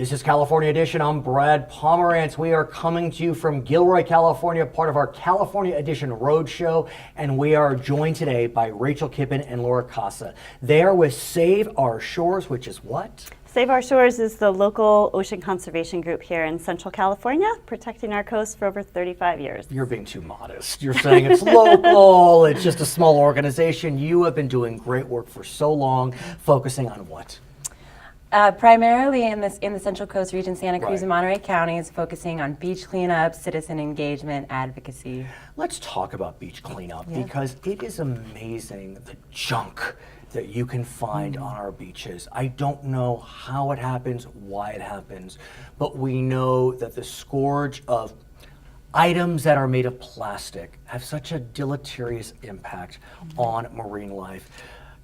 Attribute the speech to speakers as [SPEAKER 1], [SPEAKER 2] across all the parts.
[SPEAKER 1] This is California Edition. I'm Brad Pomerance. We are coming to you from Gilroy, California, part of our California Edition Roadshow, and we are joined today by Rachel Kippen and Laura Kasa. They are with Save Our Shores, which is what?
[SPEAKER 2] Save Our Shores is the local ocean conservation group here in Central California, protecting our coast for over 35 years.
[SPEAKER 1] You're being too modest. You're saying it's local, it's just a small organization. You have been doing great work for so long, focusing on what?
[SPEAKER 3] Primarily in the Central Coast region, Santa Cruz
[SPEAKER 1] Right.
[SPEAKER 3] and Monterey counties, focusing on beach cleanup, citizen engagement, advocacy.
[SPEAKER 1] Let's talk about beach cleanup because it is amazing the junk that you can find on our beaches. I don't know how it happens, why it happens, but we know that the scourge of items that are made of plastic have such a deleterious impact on marine life.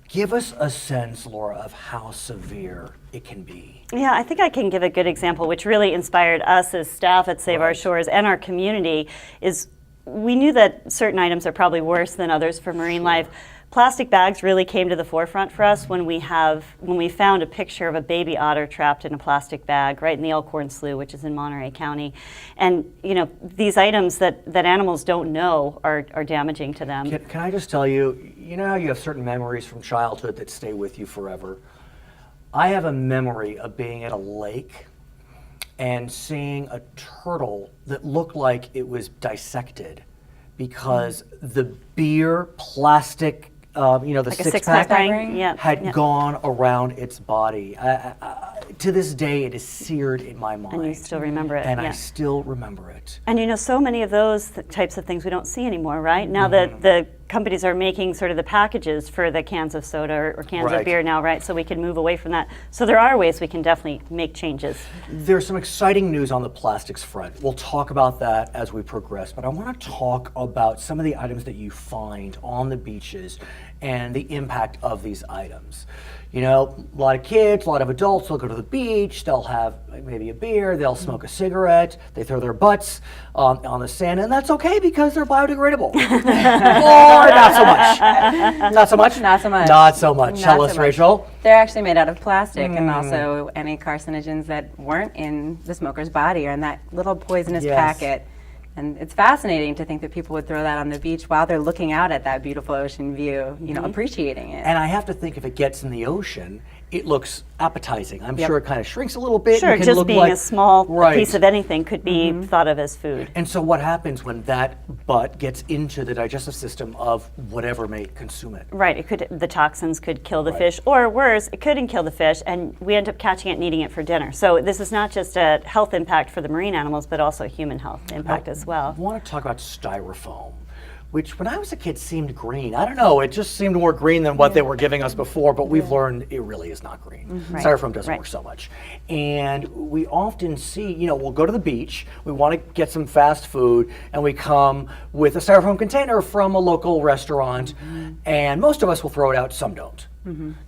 [SPEAKER 1] Give us a sense, Laura, of how severe it can be.
[SPEAKER 2] Yeah, I think I can give a good example, which really inspired us as staff at Save Our Shores and our community, is we knew that certain items are probably worse than others for marine life. Plastic bags really came to the forefront for us when we found a picture of a baby otter trapped in a plastic bag right in the Elkhorn Slough, which is in Monterey County. And you know, these items that animals don't know are damaging to them.
[SPEAKER 1] Can I just tell you, you know how you have certain memories from childhood that stay with you forever? I have a memory of being at a lake and seeing a turtle that looked like it was dissected because the beer plastic, the
[SPEAKER 2] Like a
[SPEAKER 1] six-pack
[SPEAKER 2] ring? Yeah.
[SPEAKER 1] had gone around its body. To this day, it is seared in my mind.
[SPEAKER 2] And you still remember it.
[SPEAKER 1] And
[SPEAKER 2] yeah.
[SPEAKER 1] I still remember it.
[SPEAKER 2] And you know, so many of those types of things we don't see anymore, right? Now that the companies are making sort of the packages for the cans of soda or cans of beer now, right? So we can move away from that. So there are ways we can definitely make changes.
[SPEAKER 1] There's some exciting news on the plastics front. We'll talk about that as we progress, but I want to talk about some of the items that you find on the beaches and the impact of these items. You know, a lot of kids, a lot of adults will go to the beach, they'll have maybe a beer, they'll smoke a cigarette, they throw their butts on the sand, and that's okay because they're biodegradable. Or not so much. Not so much?
[SPEAKER 3] Not so much.
[SPEAKER 1] Not so much. Tell us, Rachel.
[SPEAKER 3] They're actually made out of plastic, and also any carcinogens that weren't in the smoker's body are in that little poisonous packet. And it's fascinating to think that people would throw that on the beach while they're looking out at that beautiful ocean view, you know, appreciating it.
[SPEAKER 1] And I have to think if it gets in the ocean, it looks appetizing. I'm sure it kind of shrinks a little bit.
[SPEAKER 2] Sure,
[SPEAKER 1] and can
[SPEAKER 2] just
[SPEAKER 1] look
[SPEAKER 2] being
[SPEAKER 1] like,
[SPEAKER 2] a small piece of anything could be thought of as food.
[SPEAKER 1] And so what happens when that butt gets into the digestive system of whatever may consume it?
[SPEAKER 2] Right, the toxins could kill the fish, or worse, it couldn't kill the fish, and we end up catching it and eating it for dinner. So this is not just a health impact for the marine animals, but also a human health impact as well.
[SPEAKER 1] I want to talk about styrofoam, which when I was a kid seemed green. I don't know, it just seemed more green than what they were giving us before, but we've learned it really is not green. Styrofoam doesn't work so much. And we often see, you know, we'll go to the beach, we want to get some fast food, and we come with a styrofoam container from a local restaurant, and most of us will throw it out, some don't.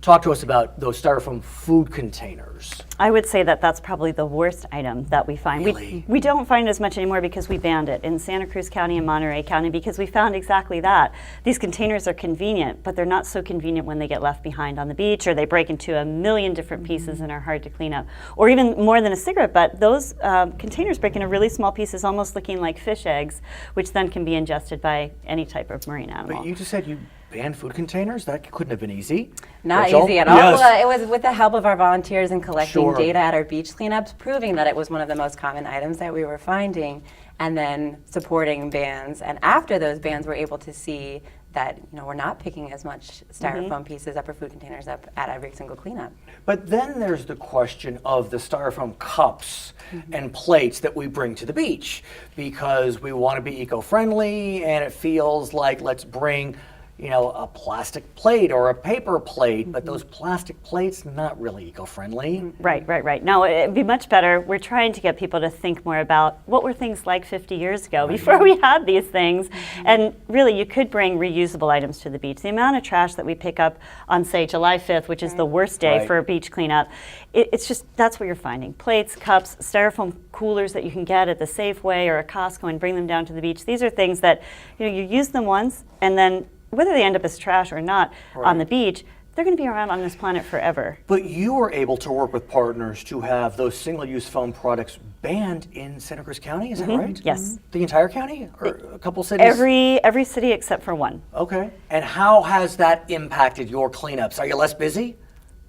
[SPEAKER 1] Talk to us about those styrofoam food containers.
[SPEAKER 2] I would say that that's probably the worst item that we find.
[SPEAKER 1] Really?
[SPEAKER 2] We don't find it as much anymore because we banned it in Santa Cruz County and Monterey County because we found exactly that. These containers are convenient, but they're not so convenient when they get left behind on the beach or they break into a million different pieces and are hard to clean up. Or even more than a cigarette butt, those containers break into really small pieces, almost looking like fish eggs, which then can be ingested by any type of marine animal.
[SPEAKER 1] But you just said you banned food containers? That couldn't have been easy.
[SPEAKER 3] Not
[SPEAKER 1] Rachel?
[SPEAKER 3] easy at all.
[SPEAKER 1] Yes.
[SPEAKER 3] Well, it was with the help of our volunteers and collecting
[SPEAKER 1] Sure.
[SPEAKER 3] data at our beach cleanups, proving that it was one of the most common items that we were finding, and then supporting bans. And after those bans, we're able to see that, you know, we're not picking as much styrofoam pieces up or food containers up at every single cleanup.
[SPEAKER 1] But then there's the question of the styrofoam cups and plates that we bring to the beach because we want to be eco-friendly and it feels like let's bring, you know, a plastic plate or a paper plate, but those plastic plates, not really eco-friendly.
[SPEAKER 2] Right. No, it'd be much better. We're trying to get people to think more about what were things like 50 years ago before we had these things. And really, you could bring reusable items to the beach. The amount of trash that we pick up on, say, July 5th, which is the worst day for a beach cleanup, it's just, that's what you're finding. Plates, cups, styrofoam coolers that you can get at the Safeway or a Costco and bring them down to the beach. These are things that, you know, you use them once and then whether they end up as trash or not on the beach, they're going to be around on this planet forever.
[SPEAKER 1] But you were able to work with partners to have those single-use foam products banned in Santa Cruz County, is that right?
[SPEAKER 2] Yes.
[SPEAKER 1] The entire county, or a couple cities?
[SPEAKER 2] Every city except for one.
[SPEAKER 1] Okay. And how has that impacted your cleanups? Are you less busy?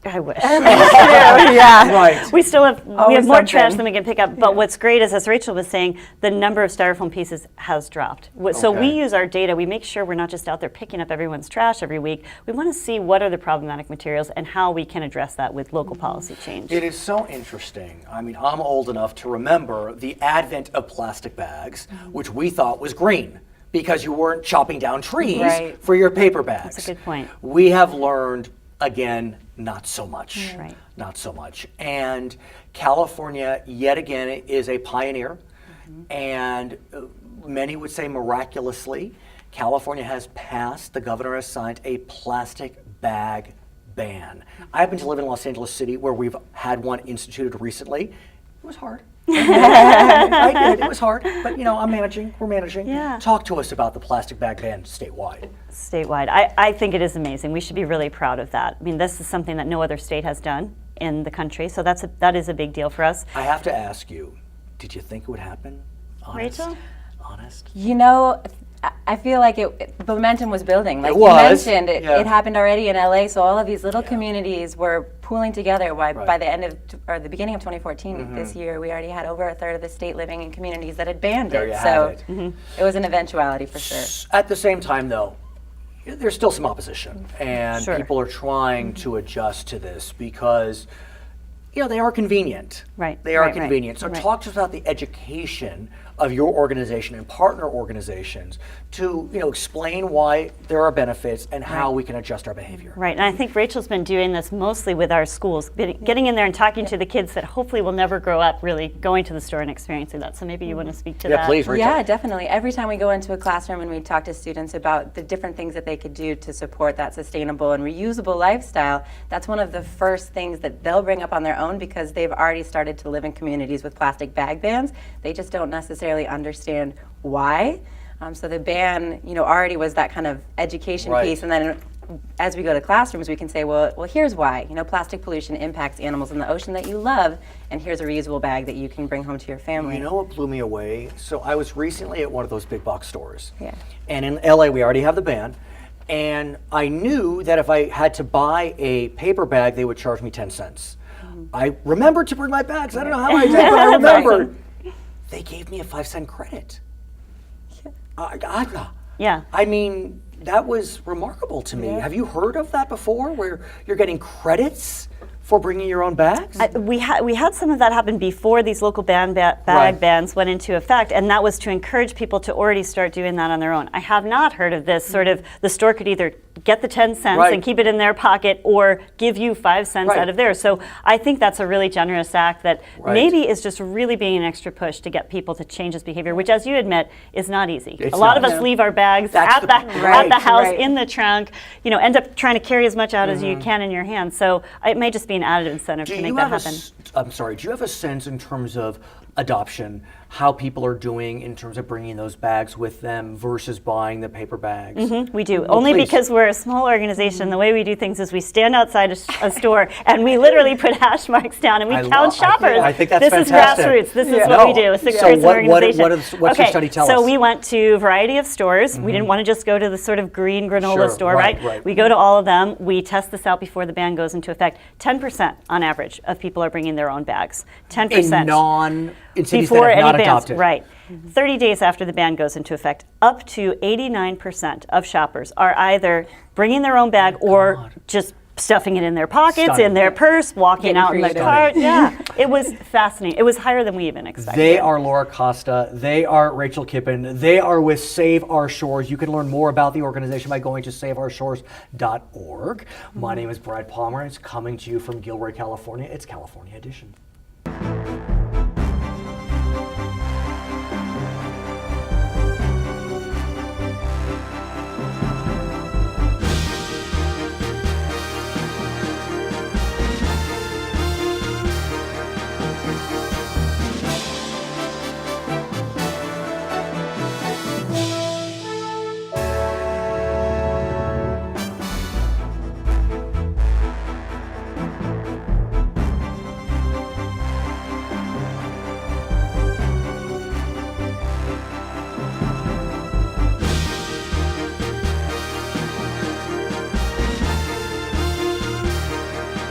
[SPEAKER 2] I wish.
[SPEAKER 3] Yeah.
[SPEAKER 1] Right.
[SPEAKER 2] We still have
[SPEAKER 3] Always
[SPEAKER 2] more trash
[SPEAKER 3] something.
[SPEAKER 2] than we can pick up. But what's great is, as Rachel was saying, the number of styrofoam pieces has dropped. So we
[SPEAKER 1] Okay.
[SPEAKER 2] use our data. We make sure we're not just out there picking up everyone's trash every week. We want to see what are the problematic materials and how we can address that with local policy change.
[SPEAKER 1] It is so interesting. I mean, I'm old enough to remember the advent of plastic bags, which we thought was green because you weren't chopping down trees
[SPEAKER 3] Right.
[SPEAKER 1] for your paper bags.
[SPEAKER 2] That's a good point.
[SPEAKER 1] We have learned, again, not so much.
[SPEAKER 2] Right.
[SPEAKER 1] Not so much. And California, yet again, is a pioneer. And many would say miraculously, California has passed, the governor has signed a plastic bag ban. I happen to live in Los Angeles City where we've had one instituted recently. It was hard. I did. It was hard, but I'm managing. We're managing.
[SPEAKER 2] Yeah.
[SPEAKER 1] Talk to us about the plastic bag ban statewide.
[SPEAKER 2] Statewide. I think it is amazing. We should be really proud of that. I mean, this is something that no other state has done in the country, so that is a big deal for us.
[SPEAKER 1] I have to ask you, did you think it would happen? Honest?
[SPEAKER 2] Rachel?
[SPEAKER 1] Honest?
[SPEAKER 3] I feel like the momentum was building. Like
[SPEAKER 1] It was,
[SPEAKER 3] you mentioned,
[SPEAKER 1] yeah.
[SPEAKER 3] it happened already in LA, so all of these little communities were pooling together. By the end of, or the beginning of 2014, this year, we already had over a third of the state living in communities that had banned
[SPEAKER 1] There
[SPEAKER 3] it.
[SPEAKER 1] you
[SPEAKER 3] So
[SPEAKER 1] have it.
[SPEAKER 3] it was an eventuality for sure.
[SPEAKER 1] At the same time, though, there's still some opposition, and
[SPEAKER 2] Sure.
[SPEAKER 1] people are trying to adjust to this because, they are convenient.
[SPEAKER 2] Right,
[SPEAKER 1] They are
[SPEAKER 2] right, right,
[SPEAKER 1] convenient. So
[SPEAKER 2] right.
[SPEAKER 1] talk to us about the education of your organization and partner organizations to, explain why there are benefits and how we can adjust our behavior.
[SPEAKER 2] Right, and I think Rachel's been doing this mostly with our schools, getting in there and talking to the kids that hopefully will never grow up really going to the store and experiencing that. So maybe you want to speak to that.
[SPEAKER 1] Yeah, please, Rachel.
[SPEAKER 3] Yeah, definitely. Every time we go into a classroom and we talk to students about the different things that they could do to support that sustainable and reusable lifestyle, that's one of the first things that they'll bring up on their own because they've already started to live in communities with plastic bag bans. They just don't necessarily understand why. So the ban, already was that kind of education
[SPEAKER 1] Right.
[SPEAKER 3] piece, and then as we go to classrooms, we can say, well, here's why. Plastic pollution impacts animals in the ocean that you love, and here's a reusable bag that you can bring home to your family.
[SPEAKER 1] You know what blew me away? So I was recently at one of those big box stores.
[SPEAKER 3] Yeah.
[SPEAKER 1] And in LA, we already have the ban. And I knew that if I had to buy a paper bag, they would charge me 10 cents. I remembered to bring my bags. I don't know how I did, but I remembered. They gave me a 5-cent credit.
[SPEAKER 2] Yeah.
[SPEAKER 1] I mean, that was remarkable to me. Have you heard of that before, where you're getting credits for bringing your own bags?
[SPEAKER 2] We had some of that happen before these local bag
[SPEAKER 1] Right.
[SPEAKER 2] bans went into effect, and that was to encourage people to already start doing that on their own. I have not heard of this sort of, the store could either get the 10 cents
[SPEAKER 1] Right.
[SPEAKER 2] and keep it in their pocket or give you 5 cents
[SPEAKER 1] Right.
[SPEAKER 2] out of theirs. So I think that's a really generous act that
[SPEAKER 1] Right.
[SPEAKER 2] maybe is just really being an extra push to get people to change this behavior, which, as you admit, is not easy.
[SPEAKER 1] It's
[SPEAKER 2] a lot
[SPEAKER 1] not.
[SPEAKER 2] of us leave our bags
[SPEAKER 1] That's
[SPEAKER 2] at
[SPEAKER 1] the-
[SPEAKER 2] the, at
[SPEAKER 1] right.
[SPEAKER 2] the house
[SPEAKER 3] Right.
[SPEAKER 2] in the trunk, end up trying to carry as much out as you can in your hand. So it may just be an added incentive
[SPEAKER 1] Do
[SPEAKER 2] to make
[SPEAKER 1] you
[SPEAKER 2] that
[SPEAKER 1] have
[SPEAKER 2] happen.
[SPEAKER 1] do you have a sense in terms of adoption, how people are doing in terms of bringing those bags with them versus buying the paper bags?
[SPEAKER 2] We do, only
[SPEAKER 1] please.
[SPEAKER 2] because we're a small organization. The way we do things is we stand outside a store and we literally put hash marks down and we count shoppers.
[SPEAKER 1] I think that's
[SPEAKER 2] this
[SPEAKER 1] fantastic.
[SPEAKER 2] is grassroots. This is
[SPEAKER 1] No.
[SPEAKER 2] what we do. A six
[SPEAKER 1] So
[SPEAKER 2] person
[SPEAKER 1] what
[SPEAKER 2] organization.
[SPEAKER 1] what's your study tell
[SPEAKER 2] so
[SPEAKER 1] us?
[SPEAKER 2] we went to a variety of stores. We didn't want to just go to the sort of green granola
[SPEAKER 1] Sure,
[SPEAKER 2] store,
[SPEAKER 1] right,
[SPEAKER 2] right?
[SPEAKER 1] right.
[SPEAKER 2] We go to all of them. We test this out before the ban goes into effect. 10% on average of people are bringing their own bags. 10%.
[SPEAKER 1] In cities
[SPEAKER 2] Before
[SPEAKER 1] that have
[SPEAKER 2] any
[SPEAKER 1] not
[SPEAKER 2] bans,
[SPEAKER 1] adopted.
[SPEAKER 2] right. 30 days after the ban goes into effect, up to 89% of shoppers are either bringing their own bag or just stuffing it in their pockets,
[SPEAKER 1] Stunning.
[SPEAKER 2] in their purse, walking
[SPEAKER 3] Getting
[SPEAKER 2] out in the
[SPEAKER 3] creative.
[SPEAKER 2] cart. Yeah, it was fascinating. It was higher than we even expected.
[SPEAKER 1] They are Laura Costa. They are Rachel Kippen. They are with Save Our Shores. You can learn more about the organization by going to saveourshores.org. My name is Brad Pomerance, coming to you from Gilroy, California. It's California Edition.